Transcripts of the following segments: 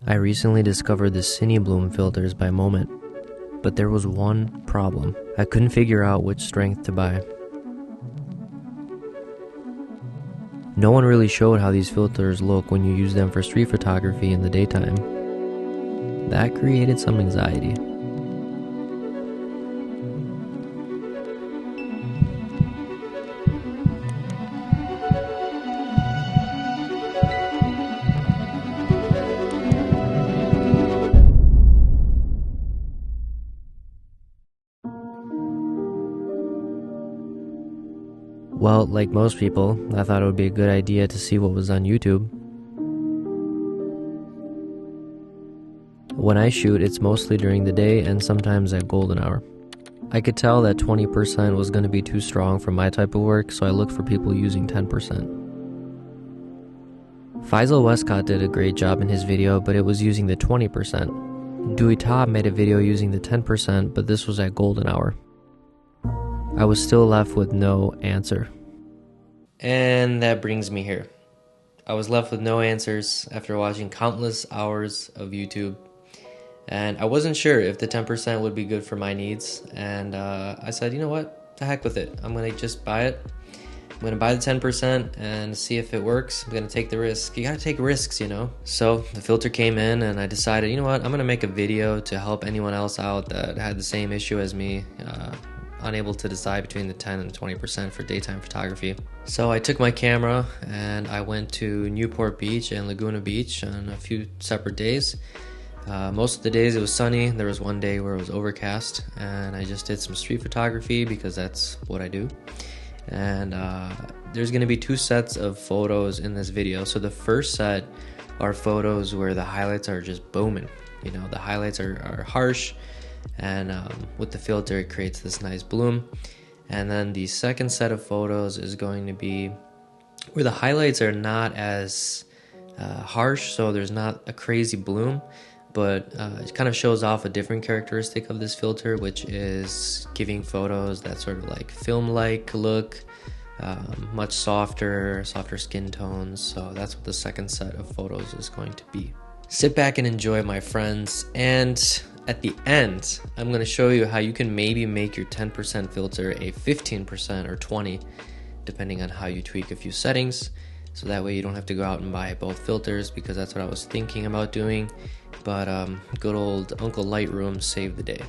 I recently discovered the Cinebloom filters by Moment, but there was one problem. I couldn't figure out which strength to buy. No one really showed how these filters look when you use them for street photography in the daytime. That created some anxiety. Well, like most people, I thought it would be a good idea to see what was on YouTube. When I shoot, it's mostly during the day and sometimes at golden hour. I could tell that 20% was going to be too strong for my type of work, so I looked for people using 10%. Faisal Westcott did a great job in his video, but it was using the 20%. Dewey Top made a video using the 10%, but this was at golden hour. I was still left with no answer. And that brings me here. I was left with no answers after watching countless hours of YouTube. And I wasn't sure if the 10% would be good for my needs. And I said, you know what? The heck with it. I'm going to just buy it. I'm going to buy the 10% and see if it works. I'm going to take the risk. You got to take risks, you know? So the filter came in and I decided, you know what? I'm going to make a video to help anyone else out that had the same issue as me. Unable to decide between the 10 and 20% for daytime photography. So I took my camera and I went to Newport Beach and Laguna Beach on a few separate days. Most of the days it was sunny. There was one day where it was overcast, and I just did some street photography because that's what I do. And there's going to be two sets of photos in this video. So the first set are photos where the highlights are just booming. You know, the highlights are harsh, and with the filter it creates this nice bloom. And then the second set of photos is going to be where the highlights are not as harsh, so there's not a crazy bloom, but it kind of shows off a different characteristic of this filter, which is giving photos that sort of like film-like look, much softer skin tones. So that's what the second set of photos is going to be. Sit back and enjoy, my friends, and at the end, I'm going to show you how you can maybe make your 10% filter a 15% or 20%, depending on how you tweak a few settings. So that way you don't have to go out and buy both filters, because that's what I was thinking about doing. But good old Uncle Lightroom saved the day.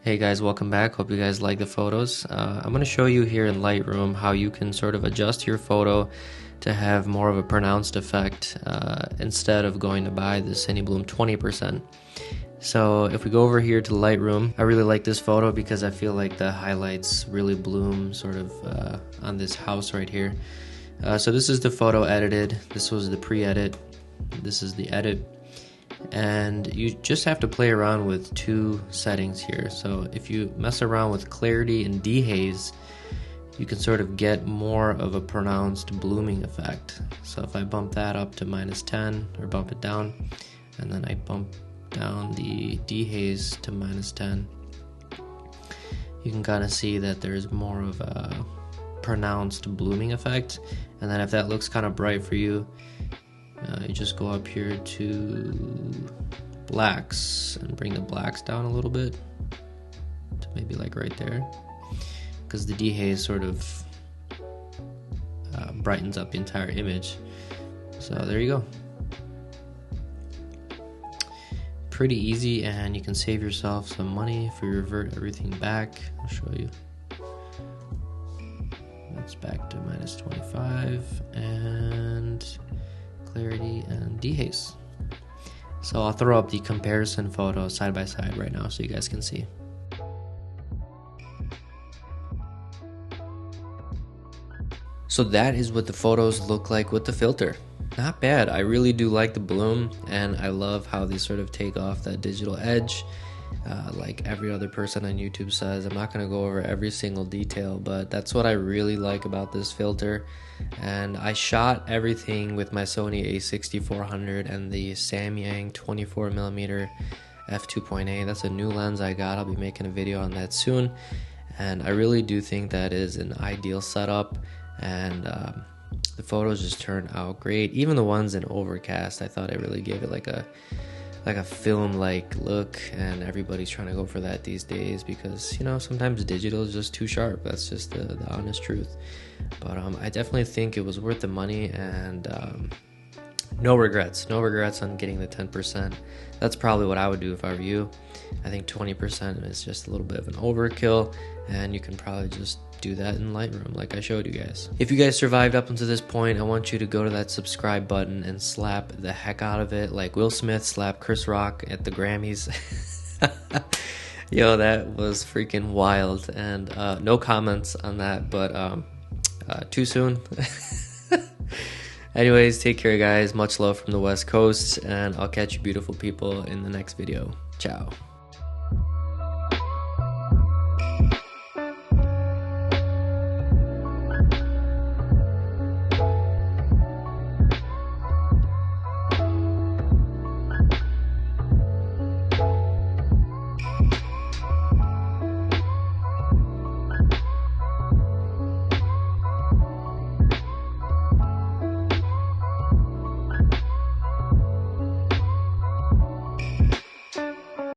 Hey guys, welcome back. Hope you guys like the photos. I'm going to show you here in Lightroom how you can sort of adjust your photo to have more of a pronounced effect instead of going to buy the Cinebloom 20%. So if we go over here to Lightroom, I really like this photo because I feel like the highlights really bloom sort of on this house right here. So this is the photo edited. This was the pre-edit. This is the edit. And you just have to play around with two settings here. So if you mess around with clarity and dehaze, you can sort of get more of a pronounced blooming effect. So if I bump that up to -10 or bump it down, and then I bump down the dehaze to -10, you can kind of see that there's more of a pronounced blooming effect. And then if that looks kind of bright for you, you just go up here to blacks and bring the blacks down a little bit to maybe like right there, because the dehaze sort of brightens up the entire image. So there you go. Pretty easy, and you can save yourself some money if you revert everything back. I'll show you. That's back to -25 and clarity and dehaze. So I'll throw up the comparison photo side by side right now so you guys can see. So that is what the photos look like with the filter. Not bad. I really do like the bloom, and I love how they sort of take off that digital edge. Like every other person on YouTube says, I'm not going to go over every single detail, but that's what I really like about this filter. And I shot everything with my Sony a6400 and the Samyang 24mm f2.8. That's a new lens I got. I'll be making a video on that soon, and I really do think that is an ideal setup. And the photos just turned out great. Even the ones in overcast, I thought it really gave it like a film-like look, and everybody's trying to go for that these days because, you know, sometimes digital is just too sharp. That's just the honest truth. But I definitely think it was worth the money, and no regrets on getting the 10%. That's probably what I would do if I were you. I think 20% is just a little bit of an overkill, and you can probably just do that in Lightroom like I showed you guys. If you guys survived up until this point, I want you to go to that subscribe button and slap the heck out of it like Will Smith slapped Chris Rock at the Grammys. Yo, that was freaking wild. And no comments on that, but too soon. Anyways, take care guys, much love from the West Coast, and I'll catch you beautiful people in the next video. Ciao.